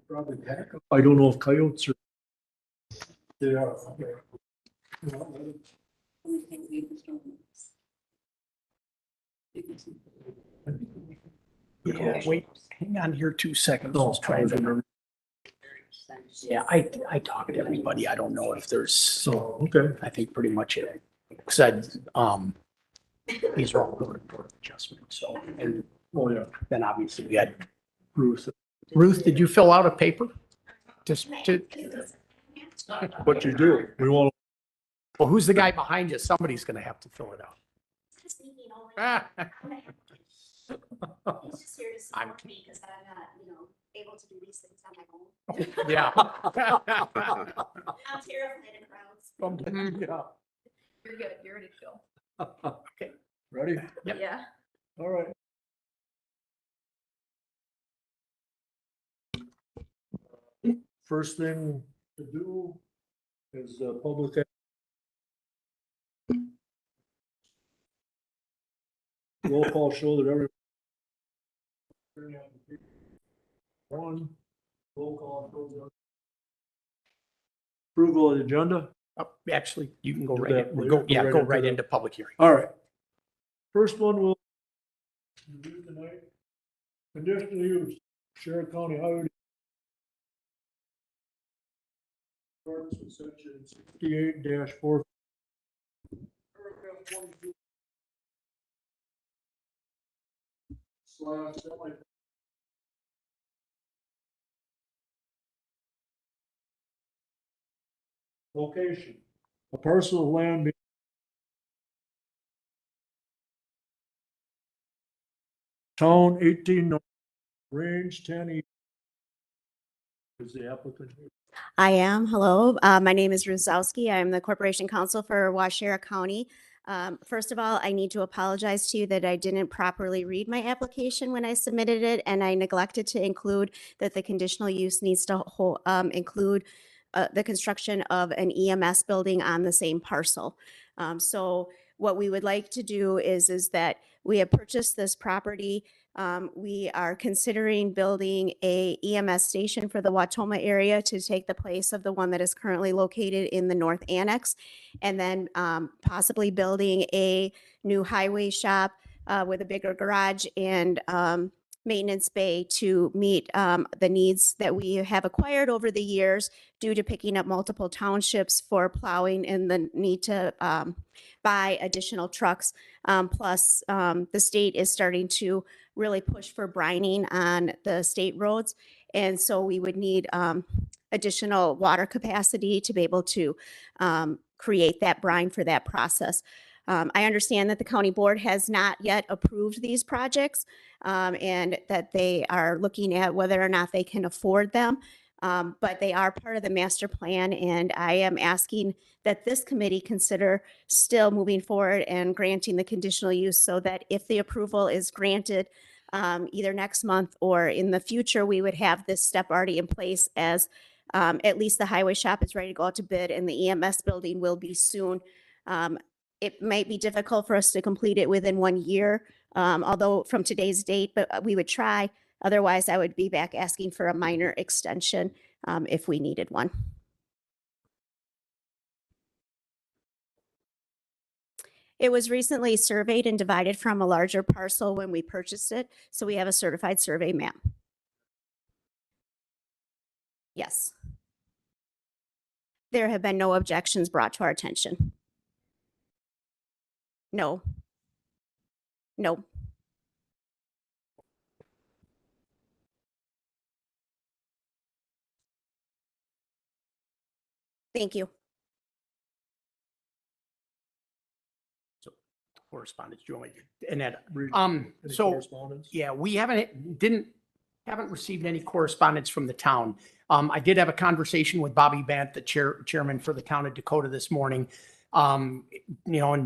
Probably heck. I don't know if coyotes are. They are. Okay. Yeah, wait, hang on here 2 seconds. No, Let's try to. Yeah, I talked to everybody. I don't know if there's, So, okay. I think pretty much it said, these are all going for adjustment. So, and Oh, yeah. then obviously we had Bruce. Ruth, did you fill out a paper? Just to, What you do, we want, well, who's the guy behind you? Somebody's going to have to fill it out. He's just here to I'm- support me because I'm not, able to do these things on my own. Yeah. I'm terrified of crowds. yeah. You're good. You're ready to go. Okay. Ready? Yep. Yeah. All right. First thing to do is public. Roll call show that every. One, roll call. shows that- Approval of the agenda. Actually, you can go Do right, that in. later. Go, yeah, go into right the- into public hearing. All right. First one will do tonight. Conditional use, Sheriff County Highway. Starts with section 68-4. Paragraph 22. Slash semi. Location, a parcel of land. Town 18 north, range 10 east. Is the applicant here? I am. Hello. My name is Ruth Zowski. I'm the Corporation Counsel for Washera County. First of all, I need to apologize to you that I didn't properly read my application when I submitted it, and I neglected to include that the conditional use needs to include the construction of an EMS building on the same parcel. So what we would like to do is that we have purchased this property. We are considering building a EMS station for the Watoma area to take the place of the one that is currently located in the North Annex. And then possibly building a new highway shop with a bigger garage and maintenance bay to meet the needs that we have acquired over the years due to picking up multiple townships for plowing and the need to buy additional trucks. Plus, the state is starting to really push for brining on the state roads. And so we would need additional water capacity to be able to create that brine for that process. I understand that the county board has not yet approved these projects and that they are looking at whether or not they can afford them. But they are part of the master plan, and I am asking that this committee consider still moving forward and granting the conditional use so that if the approval is granted either next month or in the future, we would have this step already in place as at least the highway shop is ready to go out to bid and the EMS building will be soon. It might be difficult for us to complete it within 1 year, although from today's date, but we would try. Otherwise, I would be back asking for a minor extension if we needed one. It was recently surveyed and divided from a larger parcel when we purchased it, so we have a certified survey map. Yes. There have been no objections brought to our attention. No. No. Thank you. Correspondence, do you want me to, and that, Read so, correspondence? yeah, we haven't received any correspondence from the town. I did have a conversation with Bobby Bant, the chairman for the town of Dakota this morning. And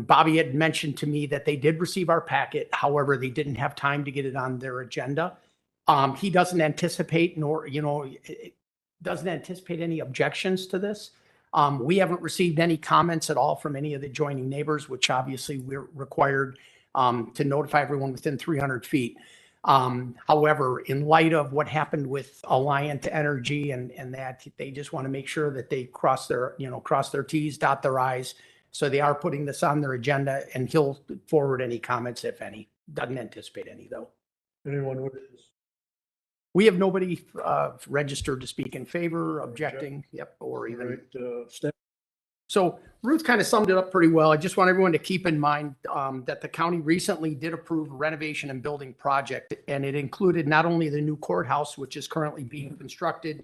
Bobby had mentioned to me that they did receive our packet. However, they didn't have time to get it on their agenda. He doesn't anticipate doesn't anticipate any objections to this. We haven't received any comments at all from any of the adjoining neighbors, which obviously we're required to notify everyone within 300 feet. However, in light of what happened with Alliant Energy and that, they just want to make sure that they cross their Ts, dot their Is. So they are putting this on their agenda, and he'll forward any comments, if any. Doesn't anticipate any, though. Anyone with this? We have nobody registered to speak in favor, objecting, yep, or even. Right, staff, So Ruth kind of summed it up pretty well. I just want everyone to keep in mind that the county recently did approve a renovation and building project, and it included not only the new courthouse, which is currently being constructed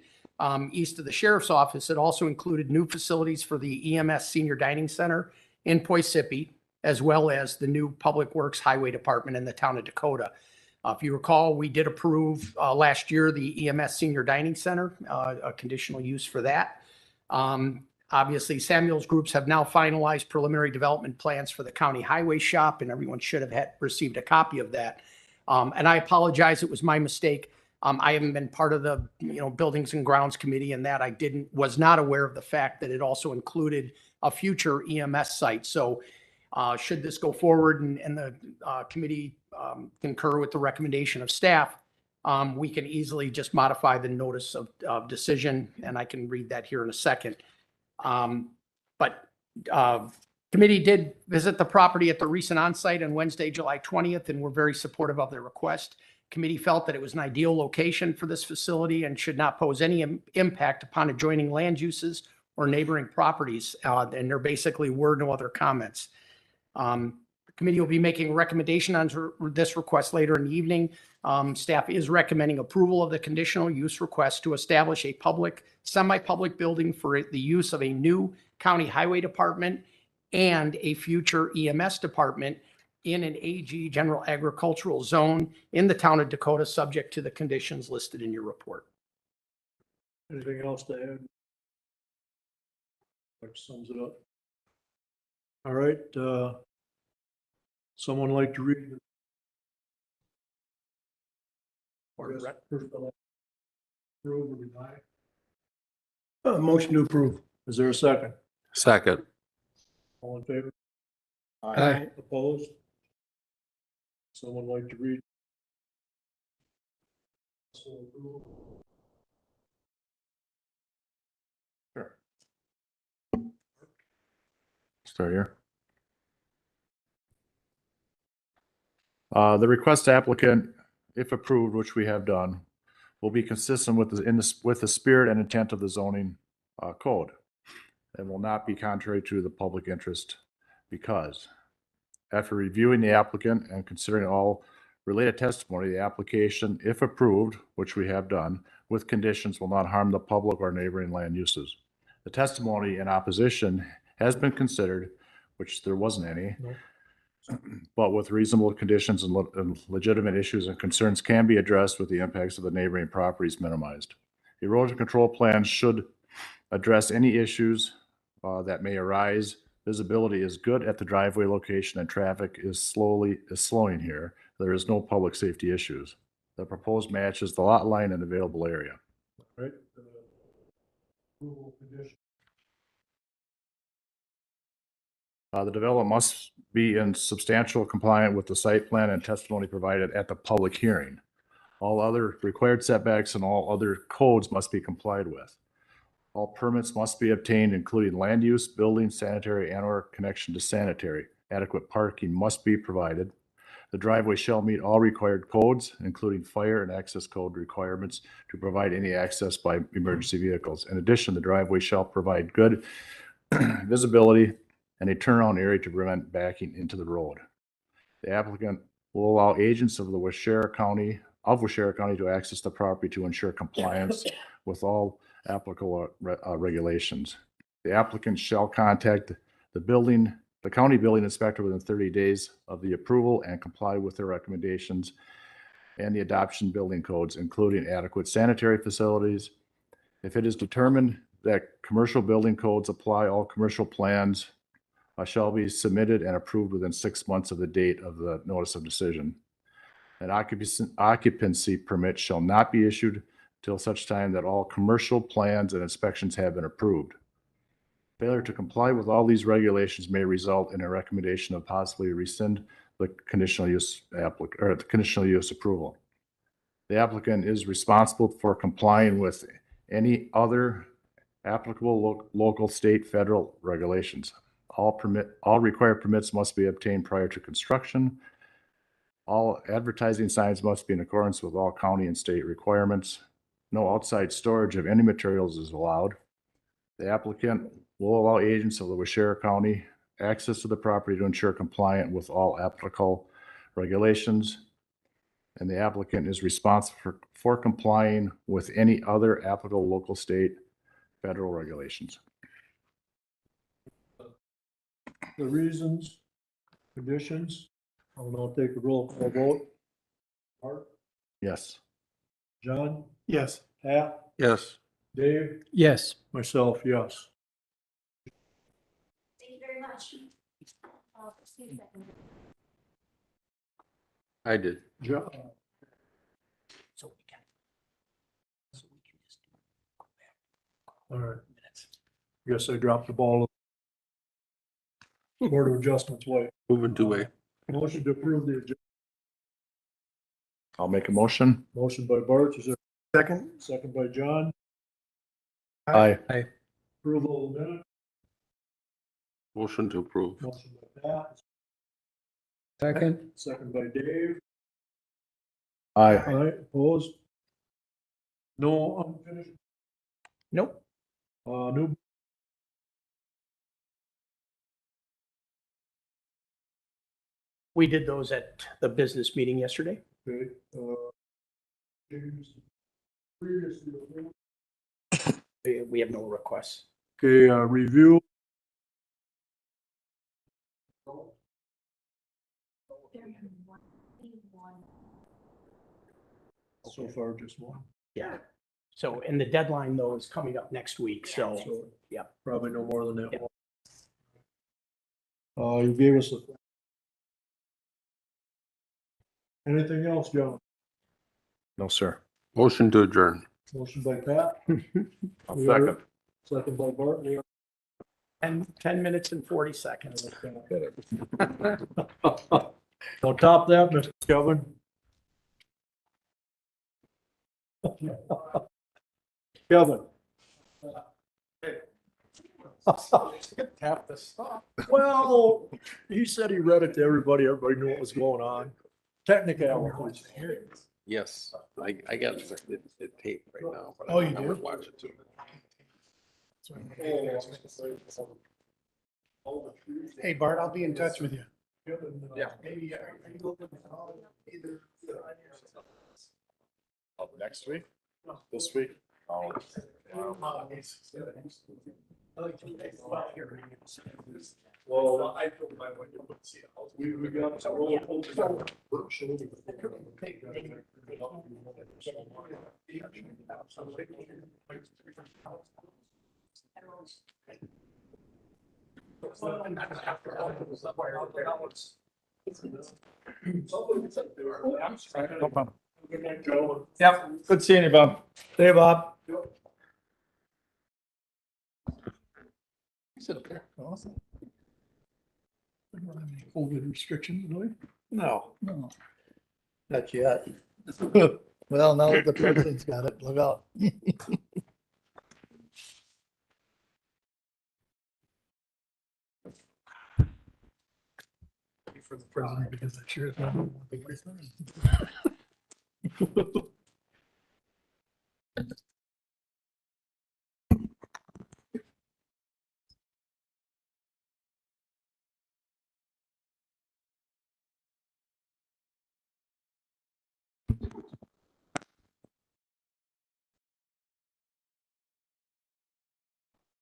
east of the sheriff's office, it also included new facilities for the EMS Senior Dining Center in Poisippi, as well as the new Public Works Highway Department in the town of Dakota. If you recall, we did approve last year the EMS Senior Dining Center, a conditional use for that. Obviously, Samuel's groups have now finalized preliminary development plans for the county highway shop, and everyone should have received a copy of that. And I apologize, it was my mistake. I haven't been part of the Buildings and Grounds Committee, and that I was not aware of the fact that it also included a future EMS site. So should this go forward and the committee concur with the recommendation of staff, we can easily just modify the notice of decision, and I can read that here in a second. But committee did visit the property at the recent onsite on Wednesday, July 20th, and were very supportive of their request. Committee felt that it was an ideal location for this facility and should not pose any impact upon adjoining land uses or neighboring properties. And there basically were no other comments. The committee will be making a recommendation on this request later in the evening. Staff is recommending approval of the conditional use request to establish a semi-public building for the use of a new county highway department and a future EMS department in an AG general agricultural zone in the town of Dakota, subject to the conditions listed in your report. anything else to add? That sums it up. All right, someone like to read? Approve or deny? Motion to approve. Is there a second? Second. All in favor? Aye. Opposed? Someone like to read? Sure. Start here. The request applicant, if approved, which we have done, will be consistent with the spirit and intent of the zoning code, and will not be contrary to the public interest, because after reviewing the applicant and considering all related testimony, the application, if approved, which we have done, with conditions, will not harm the public or neighboring land uses. The testimony in opposition has been considered, which there wasn't any. No. But with reasonable conditions and legitimate issues and concerns can be addressed with the impacts of the neighboring properties minimized. Erosion control plans should address any issues that may arise. Visibility is good at the driveway location and traffic is slowing here. There is no public safety issues. The proposed matches the lot line and available area. Right. Approval condition. The development must be in substantial compliance with the site plan and testimony provided at the public hearing. All other required setbacks and all other codes must be complied with. All permits must be obtained, including land use, building, sanitary, and/or connection to sanitary. Adequate parking must be provided. The driveway shall meet all required codes, including fire and access code requirements to provide any access by emergency vehicles. In addition, the driveway shall provide good visibility and a turnaround area to prevent backing into the road. The applicant will allow agents of the Waushara County to access the property to ensure compliance with all applicable regulations. The applicant shall contact the county building inspector within 30 days of the approval and comply with their recommendations and the adoption building codes, including adequate sanitary facilities. If it is determined that commercial building codes apply, all commercial plans shall be submitted and approved within 6 months of the date of the notice of decision. An occupancy permit shall not be issued till such time that all commercial plans and inspections have been approved. Failure to comply with all these regulations may result in a recommendation of possibly rescind the conditional use approval. The applicant is responsible for complying with any other applicable local, state, federal regulations. All required permits must be obtained prior to construction. All advertising signs must be in accordance with all county and state requirements. No outside storage of any materials is allowed. The applicant will allow agents of the Washera County access to the property to ensure compliant with all applicable regulations. And the applicant is responsible for complying with any other applicable local, state, federal regulations. The reasons, conditions, I will now take a roll call vote. Art, Yes. John, Yes. Pat, Yes. Dave, Yes. myself, yes. Thank you very much. I did. John, So we can. So we can just go back all right, minutes. guess I dropped the ball. Board of Adjustments way. Moving to a. Motion to approve the I'll make a motion. motion by Bart, is there Second. a second by John? Aye. Approval of the minute, Motion to approve. motion by Pat, Second. second by Dave. Aye. All right, opposed? No unfinished, Nope. new, We did those at the business meeting yesterday. okay, James, previously, We have no requests. okay, review. So far, just one. Yeah. So, and the deadline though is coming up next week, so. So, yeah. Probably no more than that. Yeah. You gave us a. Anything else, John? No, sir. Motion to adjourn. Motion by Pat, Second. second by Bart. We are- 10 minutes and 40 seconds. Don't top that, Mr. Kelvin. Kevin. Have to stop. Well, he said he read it to everybody. Everybody knew what was going on. Technicalities. Yes, I got it taped right now. but I Oh, you never do? watch it too. Hey, Bart, I'll be in touch with you. Yeah. Maybe, Next week? This week? Oh. Well, we got. to roll. Yep, good seeing you, Bob. Hey, Bob. Sit up there. Awesome. We don't have any COVID restrictions, do we? No. No, not yet. Well, now that the president's got it, look out. For the president, because I sure is not.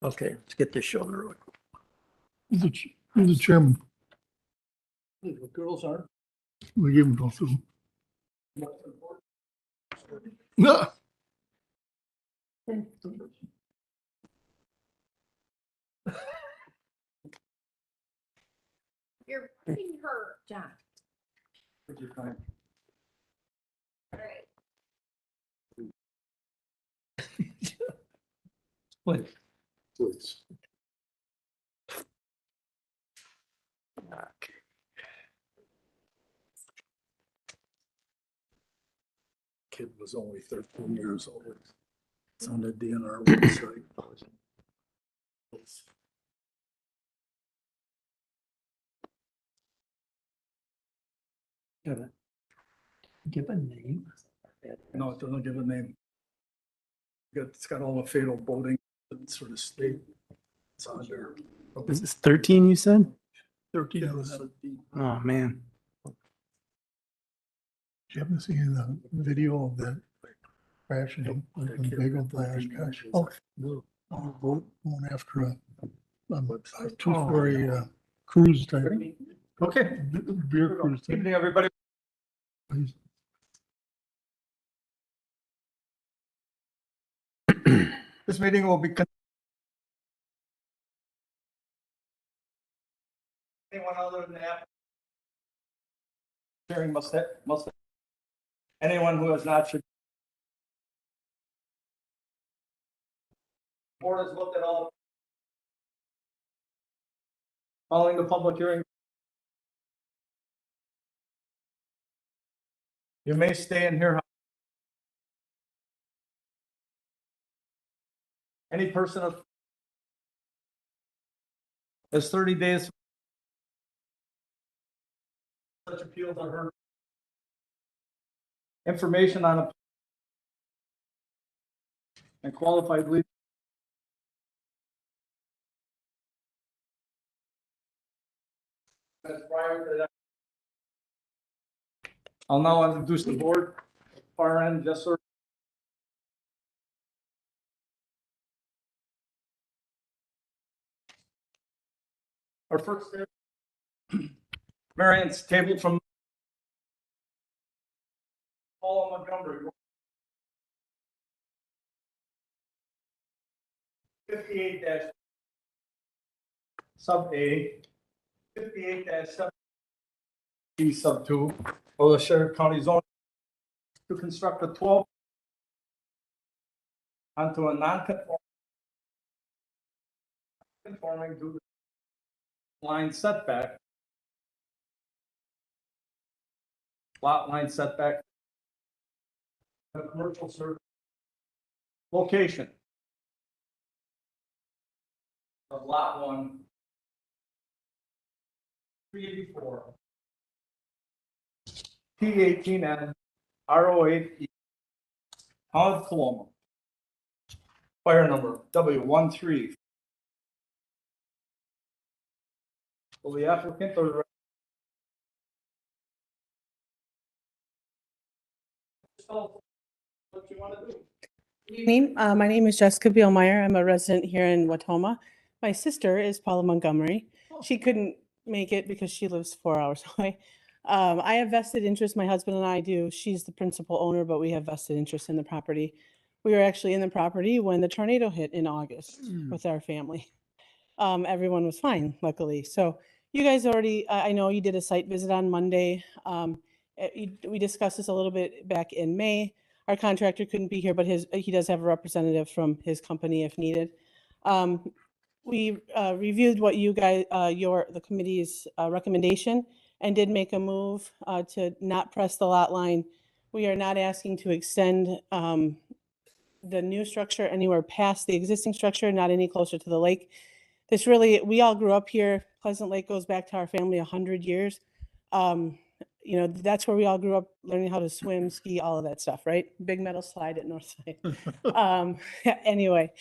Okay, let's get this show real quick. Who's the chairman? The girls aren't. We give them go through. No. You're putting her, John. All right. What? Please. kid was only 13 years old. It's on the DNR website. Give a name. No, it doesn't give a name. It's got all the fatal boating sort of state. It's on there. This is 13, you said? 13 or 17. Oh, man. Did you happen to see the video of that crash in big old blast crash? Oh, boat going after a two-story cruise type. Okay. Beer cruise. type. Evening, everybody. This meeting will be. Anyone other than that? Hearing must, anyone who has not should. Board has looked at all. Following the public hearing. You may stay in here. Any person of. There's 30 days. Such appeals are heard. Information on a. And qualified lead. Prior to that. I'll now introduce the board. Far end, yes, sir. Our first variance tabled from Paul Montgomery. 58 sub A, 58 sub B sub 2, of the Sheriff County zone to construct a 12 onto a non-conforming due to line setback. Lot line setback. A commercial service. Location. Of lot 1. 384. P18N R08E. Town of Coloma. Fire number W13. Will the applicant or what you want to do? Good evening. My name is Jessica Bielmeyer. I'm a resident here in Watoma. My sister is Paula Montgomery. She couldn't make it because she lives 4 hours away. I have vested interest, my husband and I do. She's the principal owner, but we have vested interest in the property. We were actually in the property when the tornado hit in August with our family. Everyone was fine, luckily. So you guys already, I know you did a site visit on Monday. We discussed this a little bit back in May. Our contractor couldn't be here, but he does have a representative from his company if needed. We reviewed what you guys, the committee's recommendation and did make a move to not press the lot line. We are not asking to extend the new structure anywhere past the existing structure, not any closer to the lake. This really, we all grew up here. Pleasant Lake goes back to our family 100 years. You know, that's where we all grew up learning how to swim, ski, all of that stuff, right? Big metal slide at Northside. Anyway,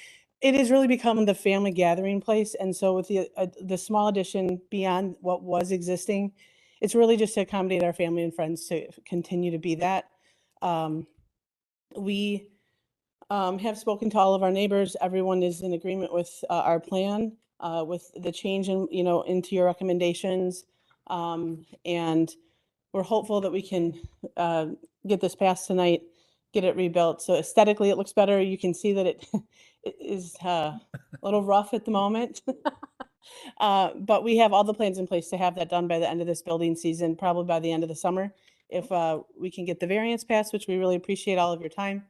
it has really become the family gathering place. And so with the small addition beyond what was existing, it's really just to accommodate our family and friends to continue to be that. We have spoken to all of our neighbors. Everyone is in agreement with our plan, with the change in, you know, into your recommendations. And we're hopeful that we can get this passed tonight, get it rebuilt. So aesthetically, it looks better. You can see that it is a little rough at the moment. But we have all the plans in place to have that done by the end of this building season, probably by the end of the summer. If we can get the variance passed, which we really appreciate all of your time.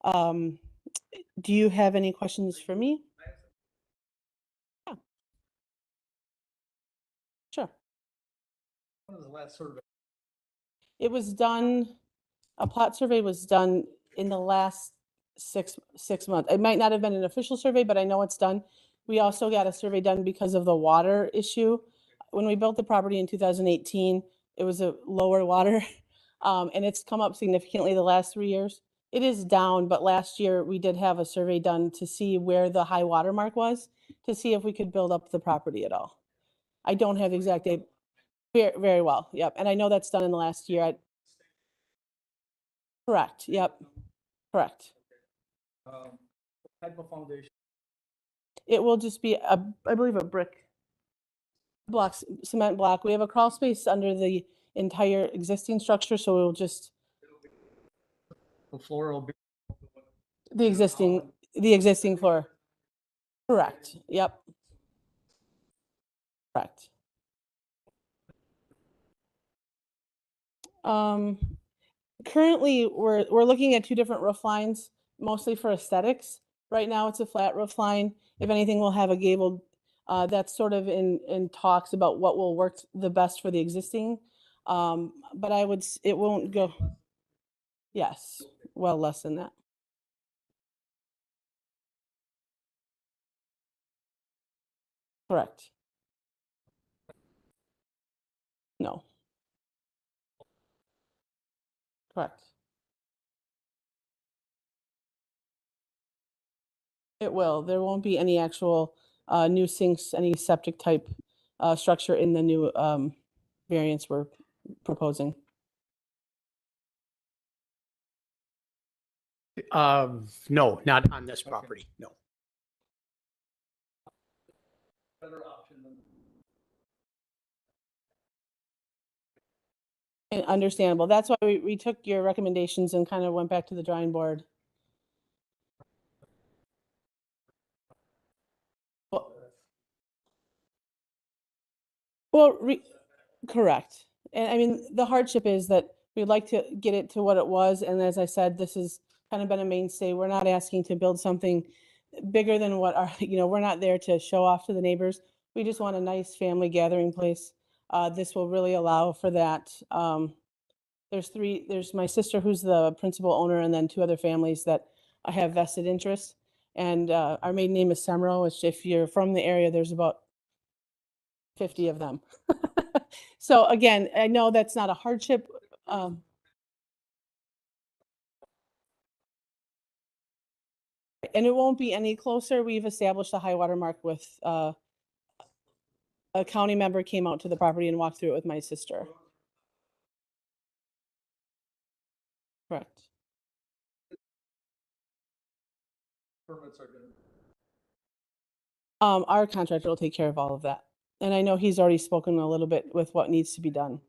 Do you have any questions for me? Yeah. Sure. When was the last survey? It was done A plot survey was done in the last six months. It might not have been an official survey, but I know it's done. We also got a survey done because of the water issue. When we built the property in 2018, it was a lower water, and it's come up significantly the last 3 years. It is down, but last year we did have a survey done to see where the high water mark was, to see if we could build up the property at all. I don't have the exact date. Very, very well, yep. And I know that's done in the last year. Correct, yep, correct. What type of foundation? It will just be I believe a brick block, cement block. We have a crawl space under the entire existing structure, so it will just, The floor will be. the existing floor. Correct, yep. Correct. Currently, we're looking at two different roof lines, mostly for aesthetics. Right now, it's a flat roof line. If anything, we'll have a gabled. That's sort of in talks about what will work the best for the existing. But it won't go. Yes, well less than that. Correct. No. Correct. It will. There won't be any actual new sinks, any septic type structure in the new variance we're proposing. No, not on this property, no. Better option than. Understandable. That's why we took your recommendations and kind of went back to the drawing board. Well, correct. And I mean, the hardship is that we'd like to get it to what it was. And as I said, this has kind of been a mainstay. We're not asking to build something bigger than what our, we're not there to show off to the neighbors. We just want a nice family gathering place. This will really allow for that. There's my sister who's the principal owner, and then two other families that have vested interests. And our maiden name is Semro, which if you're from the area, there's about 50 of them. So again, I know that's not a hardship. And it won't be any closer. We've established a high water mark with a county member came out to the property and walked through it with my sister. Correct. Permits are good. Our contractor will take care of all of that. And I know he's already spoken a little bit with what needs to be done.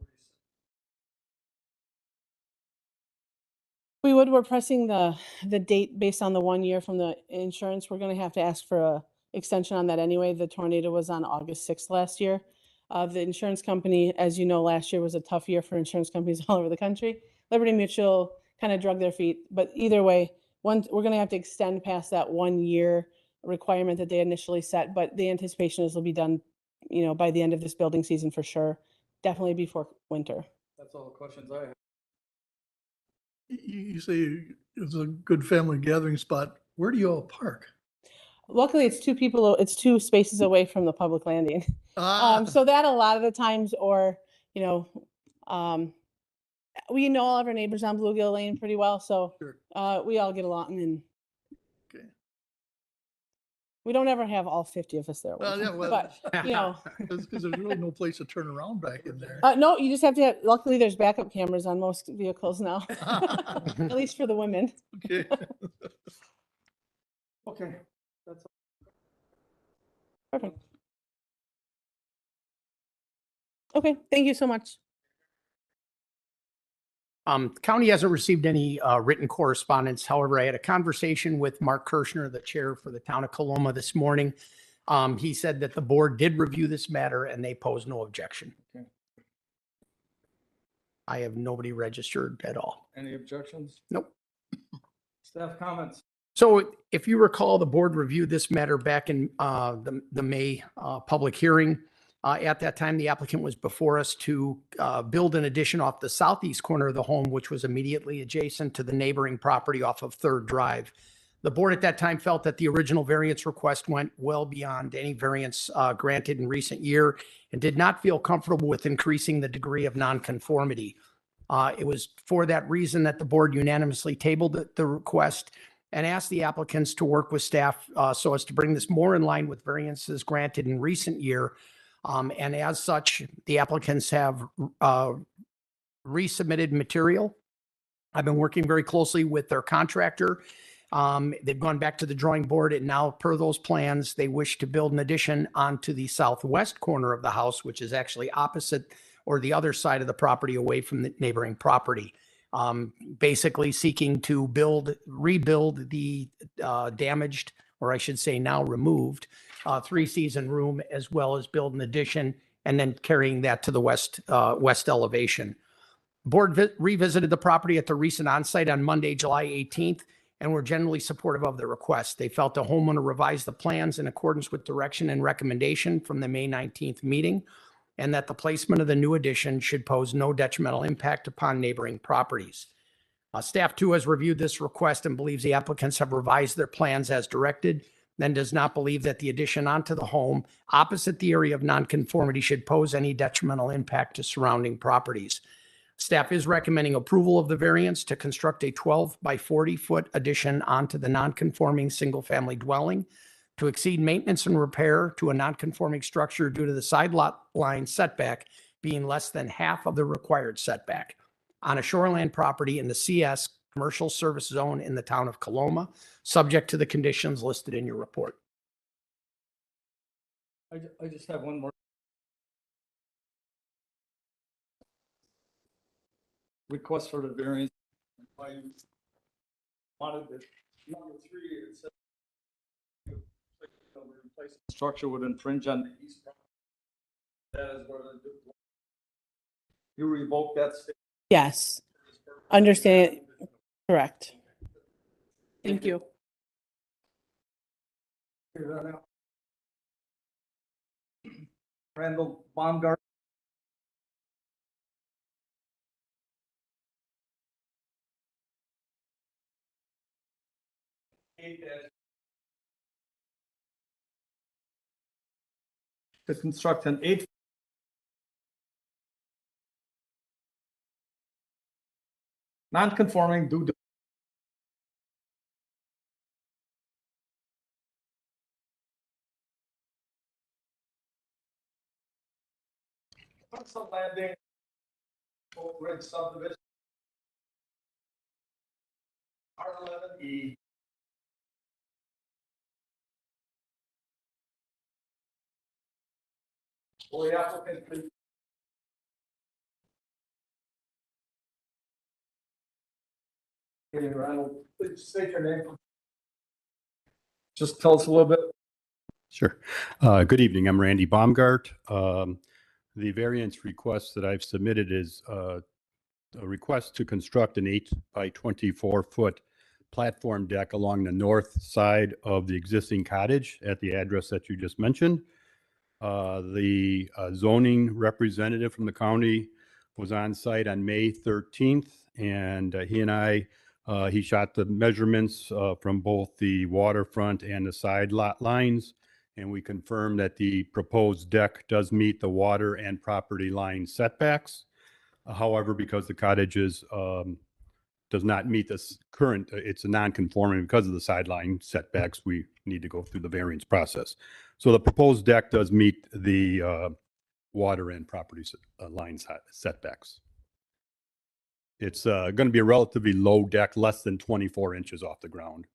We're pressing the date based on the 1 year from the insurance. We're going to have to ask for a extension on that anyway. The tornado was on August 6th last year. The insurance company, as you know, last year was a tough year for insurance companies all over the country. Liberty Mutual kind of drug their feet, but either way, we're going to have to extend past that 1 year requirement that they initially set, but the anticipation is it'll be done, by the end of this building season for sure, definitely before winter. That's all the questions I have. You say it's a good family gathering spot. Where do you all park? Luckily, it's two spaces away from the public landing. So that a lot of the times, or, we know all of our neighbors on Bluegill Lane pretty well, so Sure. We all get along, and Okay. we don't ever have all 50 of us there. at one Well, yeah, time, well, but, because there's really no place to turn around back in there. no, you just have to luckily there's backup cameras on most vehicles now, at least for the women. Okay. Okay, that's Perfect. Okay, thank you so much. County hasn't received any written correspondence. However, I had a conversation with Mark Kirschner, the chair for the town of Coloma this morning. He said that the board did review this matter and they pose no objection. Okay. I have nobody registered at all. Any objections? Nope. Staff comments? So if you recall, the board reviewed this matter back in the May public hearing. At that time, the applicant was before us to build an addition off the southeast corner of the home, which was immediately adjacent to the neighboring property off of Third Drive. The board at that time felt that the original variance request went well beyond any variance granted in recent year and did not feel comfortable with increasing the degree of nonconformity. It was for that reason that the board unanimously tabled the request and asked the applicants to work with staff so as to bring this more in line with variances granted in recent year. And as such, the applicants have resubmitted material. I've been working very closely with their contractor. They've gone back to the drawing board, and now per those plans, they wish to build an addition onto the southwest corner of the house, which is actually opposite or the other side of the property away from the neighboring property. Basically seeking to rebuild the damaged, or I should say now removed, three-season room, as well as build an addition and then carrying that to the west elevation. Board revisited the property at the recent onsite on Monday, July 18th, and were generally supportive of the request. They felt the homeowner revised the plans in accordance with direction and recommendation from the May 19th meeting, and that the placement of the new addition should pose no detrimental impact upon neighboring properties. Staff too has reviewed this request and believes the applicants have revised their plans as directed, and does not believe that the addition onto the home opposite the area of nonconformity should pose any detrimental impact to surrounding properties. Staff is recommending approval of the variance to construct a 12 by 40 foot addition onto the nonconforming single-family dwelling to exceed maintenance and repair to a nonconforming structure due to the side lot line setback being less than half of the required setback on a shoreland property in the CS Commercial Service Zone in the town of Coloma, subject to the conditions listed in your report. I just have one more. Request for the variance. I wanted this number 3, it said replace the structure would infringe on the east property. That is where you revoke that statement. Yes, understand, correct. Thank you. Randall Baumgart. To construct an 8 non-conforming due to landing, Oak Ridge subdivision, R11E. Will the applicant please? Okay, Ronald, please state your name. Just tell us a little bit. Sure. Good evening. I'm Randy Baumgart. The variance request that I've submitted is a request to construct an 8 by 24 foot platform deck along the north side of the existing cottage at the address that you just mentioned. The zoning representative from the county was on site on May 13th, and he shot the measurements from both the waterfront and the side lot lines. And we confirmed that the proposed deck does meet the water and property line setbacks. However, because the cottage does not meet this current, it's a non-conforming because of the sideline setbacks, we need to go through the variance process. So the proposed deck does meet the water and property line setbacks. It's going to be a relatively low deck, less than 24 inches off the ground.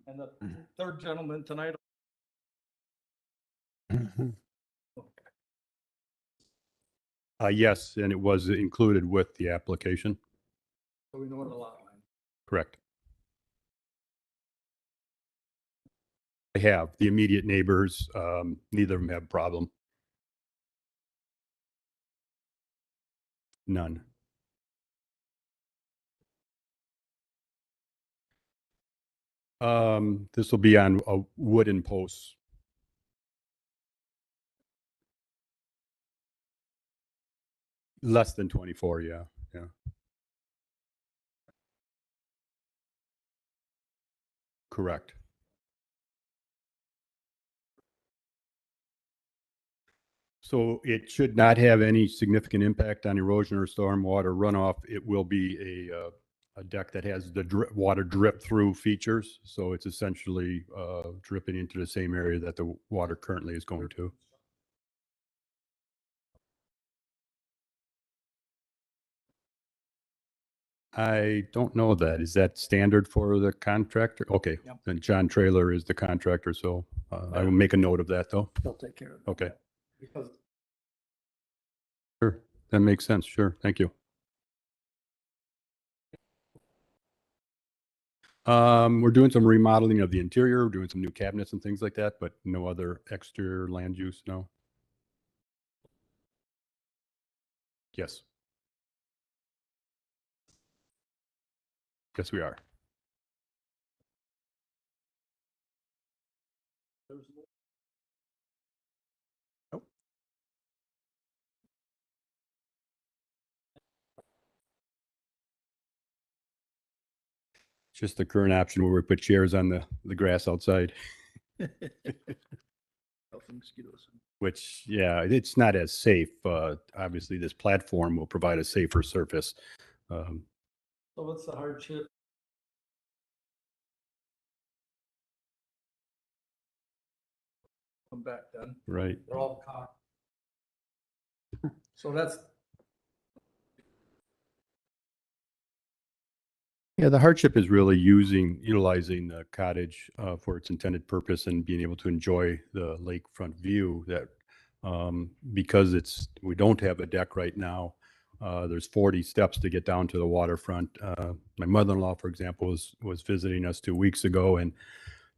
And the third gentleman tonight. Yes, and it was included with the application. So we know what the lot line. Correct. I have the immediate neighbors. Neither of them have a problem. None. This will be on a wooden post. Less than 24, yeah, yeah. Correct. So it should not have any significant impact on erosion or stormwater runoff. It will be a deck that has the water drip through features. So it's essentially dripping into the same area that the water currently is going to. I don't know that. Is that standard for the contractor? Okay, Yep. then John Trailer is the contractor, so I will make a note of that though. They'll take care of it. Okay, Because sure, that makes sense. Sure, thank you. We're doing some remodeling of the interior, we're doing some new cabinets and things like that, but no other exterior land use, no. Yes. Yes, we are. Nope. Just the current option where we put chairs on the grass outside, Mosquitoes. which, yeah, it's not as safe. Obviously, this platform will provide a safer surface. so what's the hardship? Come back then. Right. They're all cocked. So that's, Yeah, the hardship is really utilizing the cottage for its intended purpose and being able to enjoy the lakefront view that because we don't have a deck right now. There's 40 steps to get down to the waterfront. My mother-in-law, for example, was visiting us 2 weeks ago, and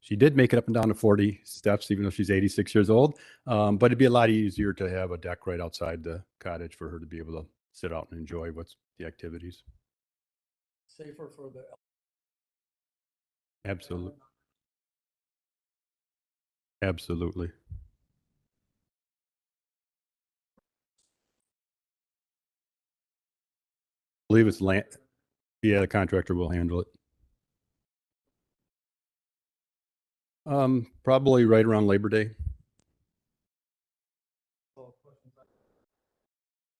she did make it up and down to 40 steps, even though she's 86 years old. But it'd be a lot easier to have a deck right outside the cottage for her to be able to sit out and enjoy the activities. safer for the. Absolutely. Absolutely. I believe it's land. Yeah, the contractor will handle it. Probably right around Labor Day.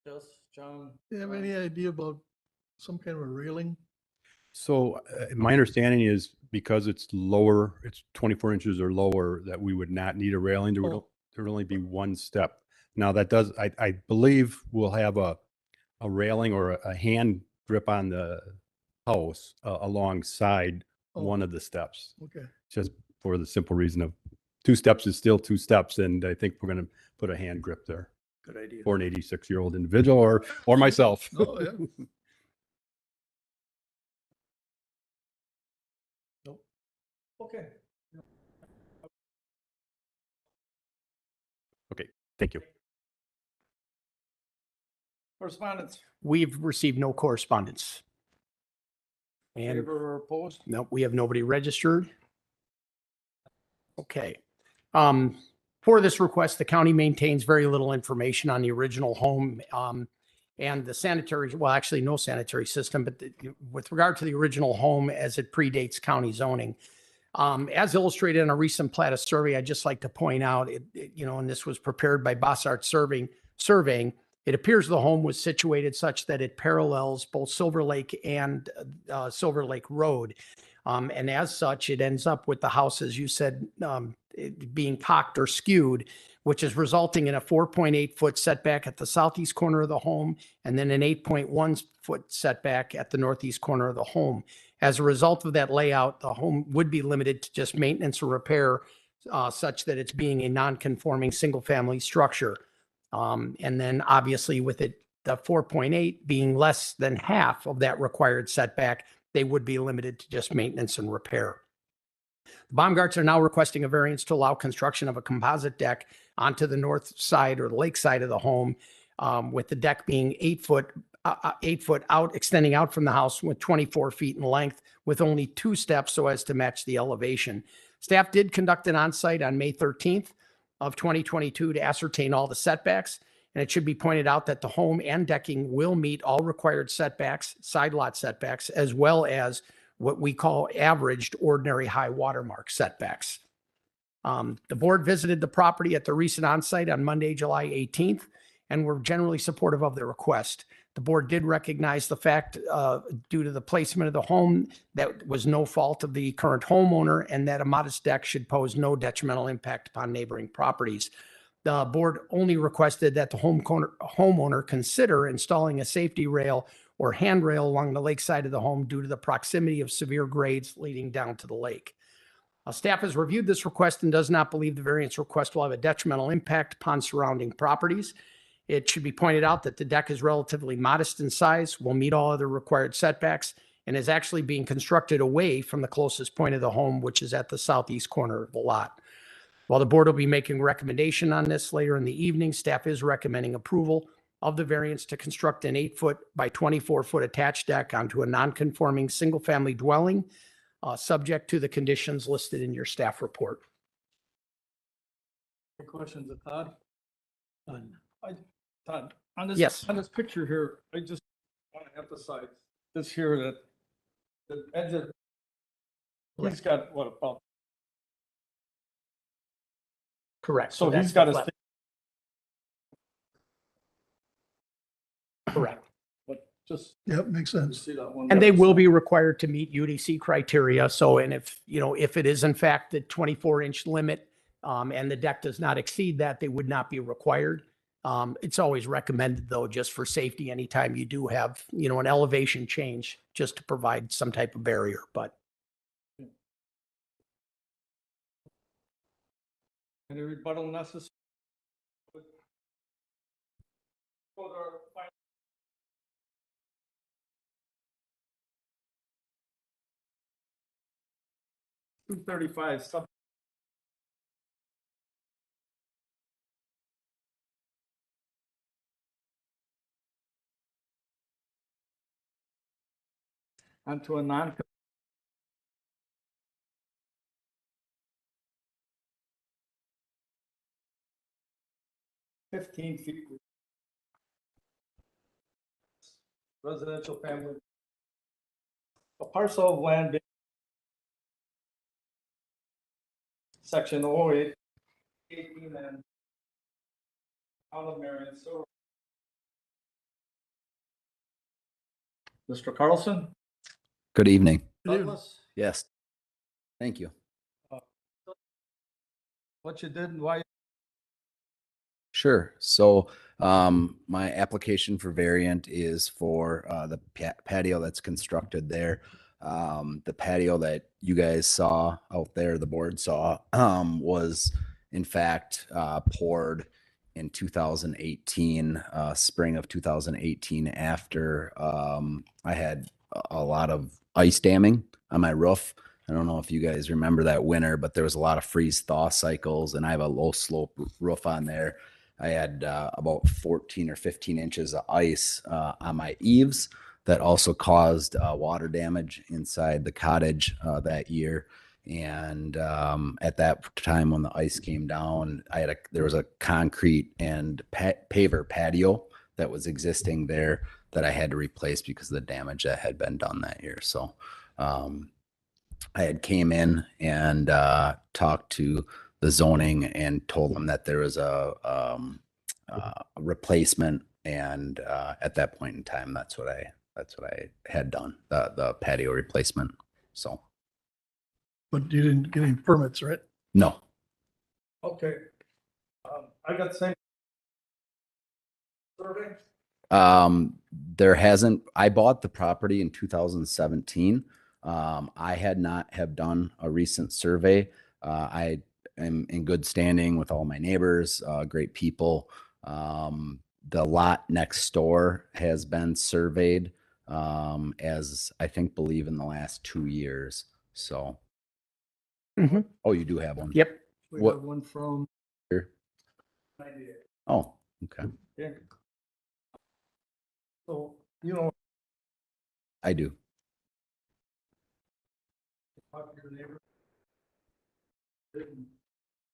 Yes, John. Do you have any idea about some kind of a railing? So my understanding is because it's lower, it's 24 inches or lower, that we would not need a railing. There would only be one step. Now that does, I believe we'll have a railing or a hand grip on the house alongside one of the steps, Okay. just for the simple reason of 2 steps is still 2 steps. And I think we're going to put a hand grip there Good idea. for an 86-year-old individual or myself. Oh, yeah. Okay. Thank you. Correspondence, We've received no correspondence. And favor or opposed? no, we have nobody registered. Okay. For this request, the county maintains very little information on the original home and the sanitary, well, actually no sanitary system, but with regard to the original home as it predates county zoning. As illustrated in a recent Plata survey, I'd just like to point out, and this was prepared by Bossart Surveying, it appears the home was situated such that it parallels both Silver Lake and Silver Lake Road. And as such, it ends up with the house, as you said, it being cocked or skewed, which is resulting in a 4.8-foot setback at the southeast corner of the home, and then an 8.1-foot setback at the northeast corner of the home. As a result of that layout, the home would be limited to just maintenance or repair such that it's being a non-conforming single-family structure. And then obviously with it, the 4.8 being less than half of that required setback, they would be limited to just maintenance and repair. The Baumgarts are now requesting a variance to allow construction of a composite deck onto the north side or the lake side of the home, with the deck being 8 foot 8 foot out, extending out from the house with 24 feet in length with only 2 steps so as to match the elevation. Staff did conduct an onsite on May 13th of 2022 to ascertain all the setbacks. And it should be pointed out that the home and decking will meet all required setbacks, side lot setbacks, as well as what we call averaged ordinary high watermark setbacks. The board visited the property at the recent onsite on Monday, July 18th, and were generally supportive of the request. The board did recognize the fact, due to the placement of the home, that was no fault of the current homeowner and that a modest deck should pose no detrimental impact upon neighboring properties. The board only requested that the homeowner consider installing a safety rail or handrail along the lakeside of the home due to the proximity of severe grades leading down to the lake. Staff has reviewed this request and does not believe the variance request will have a detrimental impact upon surrounding properties. It should be pointed out that the deck is relatively modest in size, will meet all other required setbacks, and is actually being constructed away from the closest point of the home, which is at the southeast corner of the lot. While the board will be making a recommendation on this later in the evening, staff is recommending approval of the variance to construct an 8-foot by 24-foot attached deck onto a non-conforming single-family dwelling, subject to the conditions listed in your staff report. Any questions of Todd? None. Todd, on this, Yes. on this picture here, I just want to emphasize this here, that the edge of, he's got what, about, Correct. so that's he's got the to flat- stay, Correct. but just Yep, makes to sense. see that one. And they will be required to meet UDC criteria. So, and if, if it is in fact the 24-inch limit, and the deck does not exceed that, they would not be required. It's always recommended though, just for safety, anytime you do have, an elevation change, just to provide some type of barrier, but Any rebuttal necessary? Two 35, some. Onto a non. 15 feet. Residential family. A parcel of land. Section 08. 18 and. Town of Marion, so. Mr. Carlson? Good evening. Douglas? Yes. Thank you. What you did and why? Sure. So my application for variant is for the patio that's constructed there. The patio that you guys saw out there, the board saw, was in fact poured in 2018, spring of 2018, after I had a lot of ice damming on my roof. I don't know if you guys remember that winter, but there was a lot of freeze thaw cycles, and I have a low slope roof on there. I had about 14 or 15 inches of ice on my eaves that also caused water damage inside the cottage that year. And at that time, when the ice came down, there was a concrete and paver patio that was existing there that I had to replace because of the damage that had been done that year. So I had came in and talked to the zoning and told them that there was a replacement, and at that point in time, that's what I had done, the patio replacement. So But you didn't get any permits, right? no. Okay. I got the same. Survey? There hasn't, I bought the property in 2017. I had not have done a recent survey. I am in good standing with all my neighbors, great people. The lot next door has been surveyed, as I believe in the last 2 years. So, Mhm. oh, you do have one. Yep. We What- have one from. Here. 98. Oh, okay. Yeah. So You know, I do. talk to your neighbor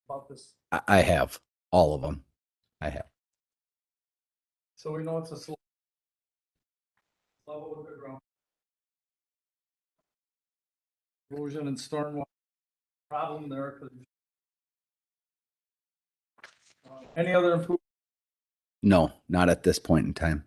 about this, I have all of them. I have. so we know it's a level with the ground. Erosion and stormwater problem there. Any other improvement? No, not at this point in time.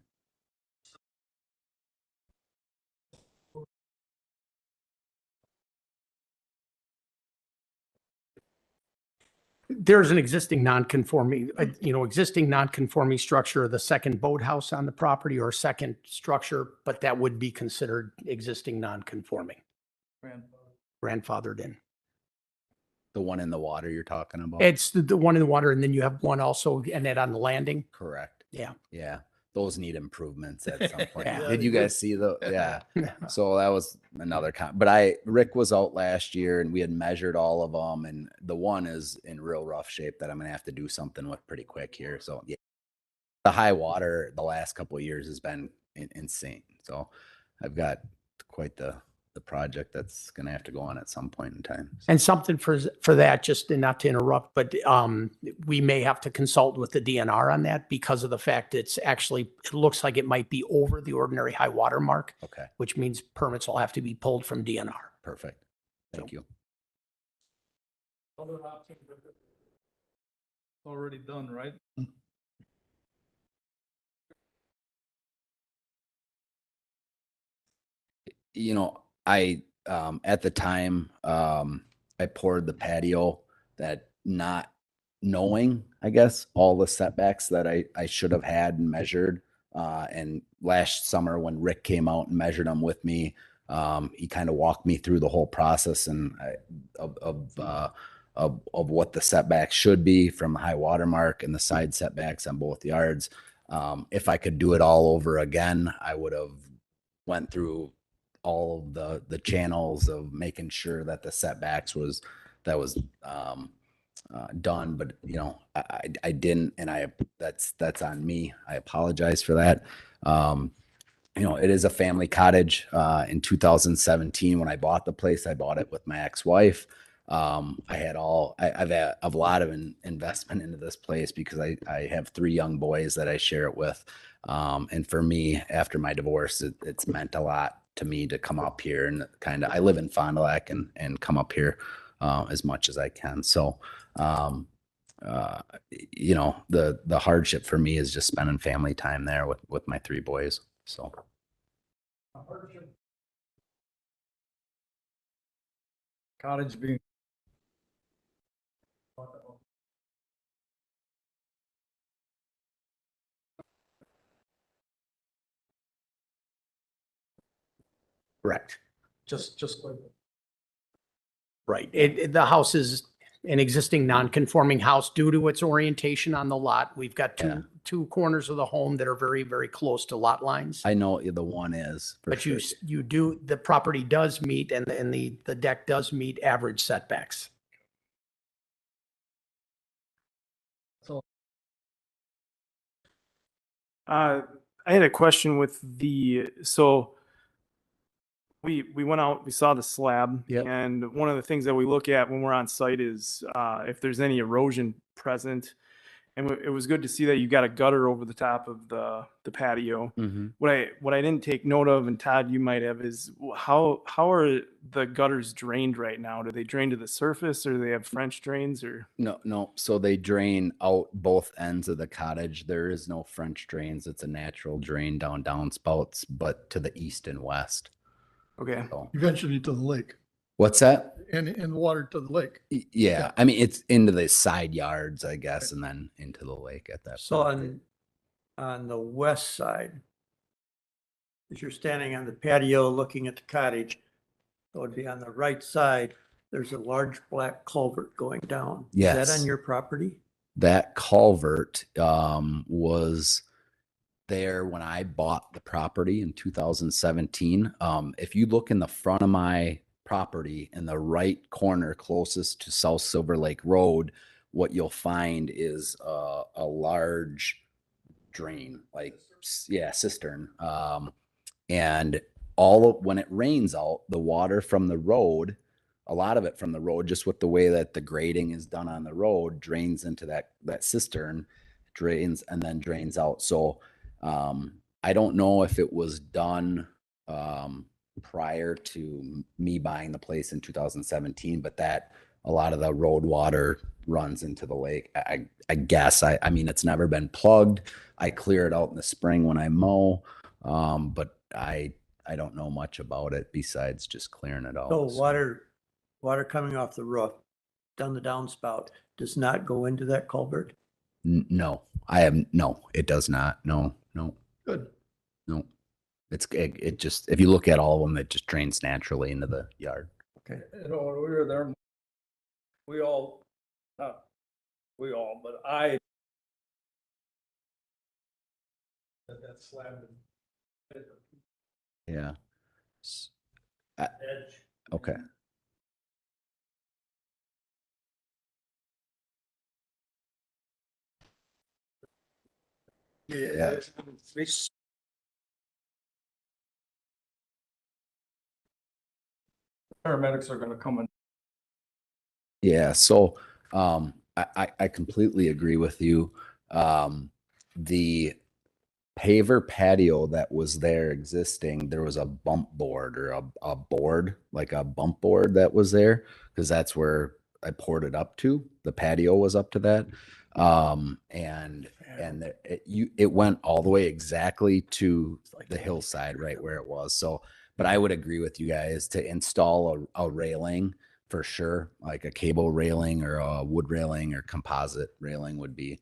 There's an existing non-conforming, existing non-conforming structure of the second boathouse on the property or second structure, but that would be considered existing non-conforming, grandfathered in. The one in the water you're talking about? It's the one in the water, and then you have one also, and that on the landing. Correct. Yeah. Yeah. Those need improvements at some point. Yeah. Did you guys see the, yeah. So that was another but Rick was out last year and we had measured all of them, and the one is in real rough shape that I'm gonna have to do something with pretty quick here. So yeah, the high water the last couple of years has been insane. So I've got quite the project that's gonna have to go on at some point in time. And something for that, just not to interrupt, but we may have to consult with the DNR on that because of the fact it looks like it might be over the ordinary high water mark, Okay, which means permits will have to be pulled from DNR. perfect. Thank you. Other options already done, right? You know, I at the time I poured the patio, that not knowing, I guess, all the setbacks that I should have had and measured. And last summer when Rick came out and measured them with me, he kind of walked me through the whole process and of what the setbacks should be from the high water mark and the side setbacks on both yards. If I could do it all over again, I would have went through all of the channels of making sure that the setbacks was done, but you know, I didn't, and that's on me. I apologize for that. You know, it is a family cottage. In 2017, when I bought the place, I bought it with my ex-wife. I've had a lot of investment into this place because I have 3 young boys that I share it with. And for me, after my divorce, it's meant a lot to me to come up here and I live in Fond du Lac and come up here as much as I can. So, you know, the hardship for me is just spending family time there with my 3 boys. So. Cottage being. Correct. Just like. Right. The house is an existing non-conforming house due to its orientation on the lot. We've got Yeah. two corners of the home that are very, very close to lot lines. I know the one is, for But sure. the property does meet and the deck does meet average setbacks. I had a question with so we went out, we saw the slab. Yep. And one of the things that we look at when we're on site is if there's any erosion present. And it was good to see that you got a gutter over the top of the patio. Mhm. What I didn't take note of, and Todd, you might have, is how are the gutters drained right now? Do they drain to the surface, or do they have French drains, or? No. So they drain out both ends of the cottage. There is no French drains. It's a natural drain down downspouts, but to the east and west. Okay. So, Eventually to the lake what's that? and water to the lake. Yeah. I mean, it's into the side yards, I guess, and then into the lake at that So point. on the west side, as you're standing on the patio looking at the cottage, it would be on the right side, there's a large black culvert going down. Is that Yes. on your property? That culvert was there when I bought the property in 2017. If you look in the front of my property in the right corner closest to South Silver Lake Road, what you'll find is a large drain, cistern. And when it rains out, the water from the road, a lot of it from the road, just with the way that the grading is done on the road, drains into that cistern, drains and then drains out. So I don't know if it was done prior to me buying the place in 2017, but that a lot of the road water runs into the lake. I guess, I mean, it's never been plugged. I clear it out in the spring when I mow, but I don't know much about it besides just clearing it out. So water coming off the roof down the downspout does not go into that culvert? No, no, it does not. No. Good. No. It just, if you look at all of them, it just drains naturally into the yard. Okay. You know, when we were there, but I. That slab. Yeah. Edge. Okay. Yeah. Paramedics are gonna come in. Yeah. So, I completely agree with you. The paver patio that was there existing, there was a bump board or a board, like a bump board that was there, because that's where I poured it up to. The patio was up to that. It went all the way exactly to the hillside, right where it was. So, but I would agree with you guys to install a railing for sure, like a cable railing or a wood railing or composite railing would be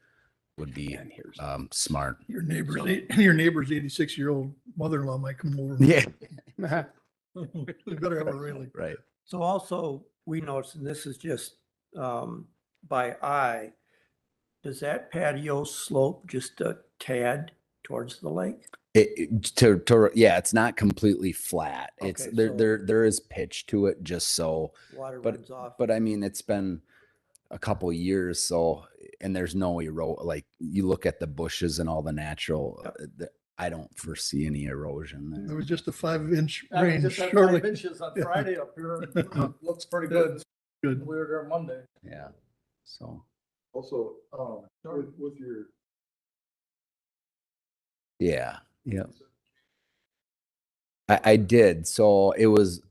smart. Your neighbor's 86-year-old mother-in-law might come over. Yeah. You better have a railing. Right. So also, we noticed, and this is just by eye, does that patio slope just a tad towards the lake? Yeah, it's not completely flat. It's Okay, so- there is pitch to it just so, Water but runs off. but I mean, it's been a couple years, so, and there's no like you look at the bushes and all the natural, I don't foresee any erosion There there. was just a 5-inch I rain just had shortly. 5 inches on Friday up here. Looks pretty good. Good. We were there Monday. Yeah. So, Also, with your. yeah. I did. So it was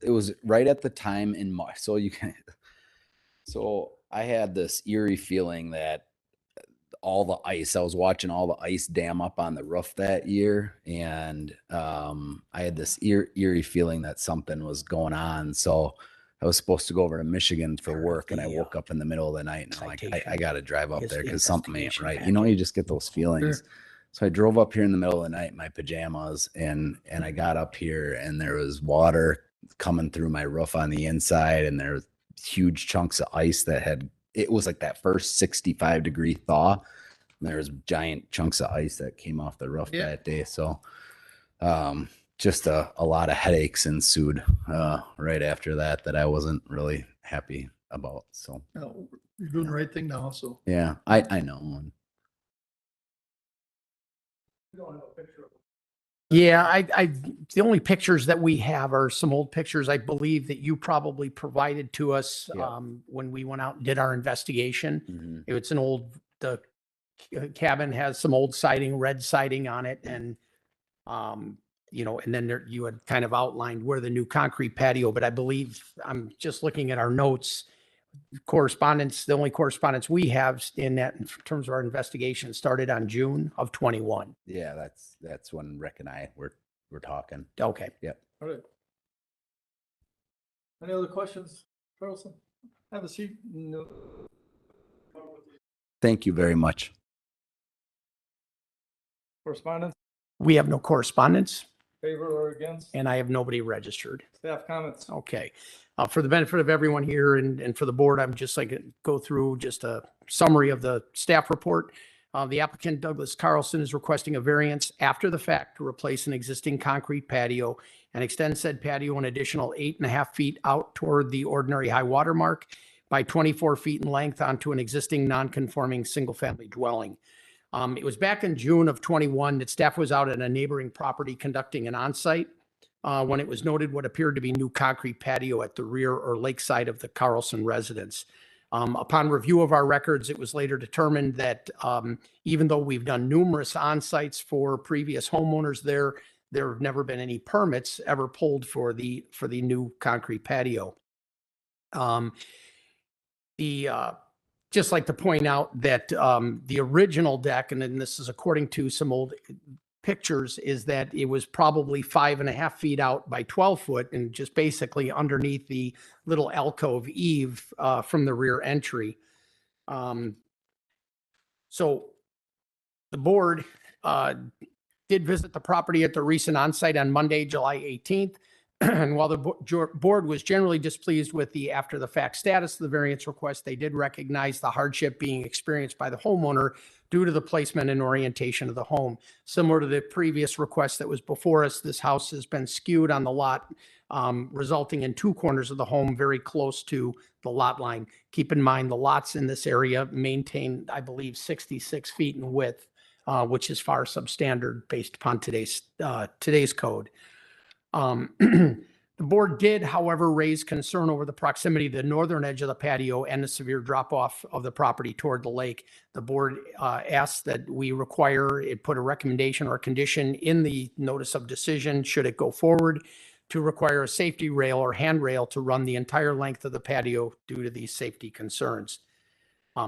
right at the time in March. So I had this eerie feeling that I was watching all the ice dam up on the roof that year. And I had this eerie feeling that something was going on. So I was supposed to go over to Michigan for work, and I woke up in the middle of the night and I'm like, I got to drive up there because something ain't right. You know, you just get those feelings. Sure. So I drove up here in the middle of the night in my pajamas, and I got up here and there was water coming through my roof on the inside, and there was huge chunks of ice it was like that first 65-degree thaw. And there was giant chunks of ice that came off the roof that day. So just a lot of headaches ensued right after that I wasn't really happy about. So No, you're doing the right thing now, so. yeah, I know. Yeah, the only pictures that we have are some old pictures, I believe, that you probably provided to us Yeah. when we went out and did our investigation. Mhm. It's the cabin has some old siding, red siding on it, and and then you had kind of outlined where the new concrete patio, but I believe, I'm just looking at our notes, the only correspondence we have in terms of our investigation started on June of 21. Yeah, that's when Rick and I were talking. Okay. Yep. All right. Any other questions, Carlson? Have a seat. No. Thank you very much. Correspondence, We have no correspondence, favor or against? and I have nobody registered. Staff comments. Okay. For the benefit of everyone here and for the board, I'm just like go through just a summary of the staff report. The applicant Douglas Carlson is requesting a variance after the fact to replace an existing concrete patio and extend said patio an additional 8.5 feet out toward the ordinary high water mark by 24 feet in length onto an existing non-conforming single-family dwelling. It was back in June of 21 that staff was out at a neighboring property conducting an on-site when it was noted what appeared to be new concrete patio at the rear or lakeside of the Carlson residence. Upon review of our records, it was later determined that even though we've done numerous on-sites for previous homeowners there have never been any permits ever pulled for the new concrete patio. Just like to point out that the original deck, and then this is according to some old pictures, is that it was probably 5.5 feet out by 12 foot and just basically underneath the little alcove eave from the rear entry. So the board did visit the property at the recent onsite on Monday, July 18th. And while the board was generally displeased with the after the fact status of the variance request, they did recognize the hardship being experienced by the homeowner due to the placement and orientation of the home. Similar to the previous request that was before us, this house has been skewed on the lot, resulting in 2 corners of the home very close to the lot line. Keep in mind, the lots in this area maintain, I believe, 66 feet in width, which is far substandard based upon today's code. The board did, however, raise concern over the proximity to the northern edge of the patio and the severe drop off of the property toward the lake. The board asked that we put a recommendation or a condition in the notice of decision, should it go forward, to require a safety rail or handrail to run the entire length of the patio due to these safety concerns.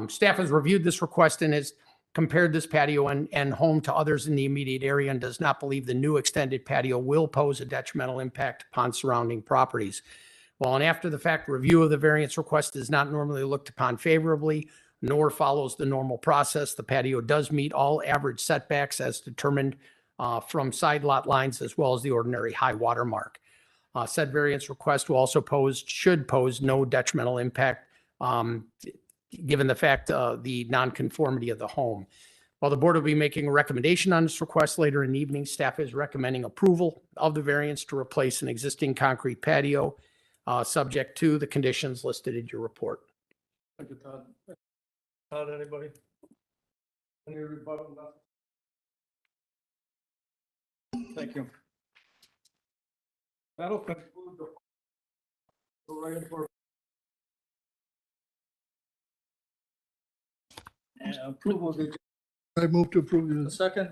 Staff has reviewed this request and has compared this patio and home to others in the immediate area and does not believe the new extended patio will pose a detrimental impact upon surrounding properties. While an after the fact review of the variance request is not normally looked upon favorably, nor follows the normal process, the patio does meet all average setbacks as determined from side lot lines, as well as the ordinary high water mark. Said variance request will also should pose no detrimental impact given the fact the nonconformity of the home. While the board will be making a recommendation on this request later in the evening, staff is recommending approval of the variance to replace an existing concrete patio, subject to the conditions listed in your report. Thank you, Todd. Todd, anybody? Any rebuttal? Thank you. That'll conclude the approval of the I move to approve the the second.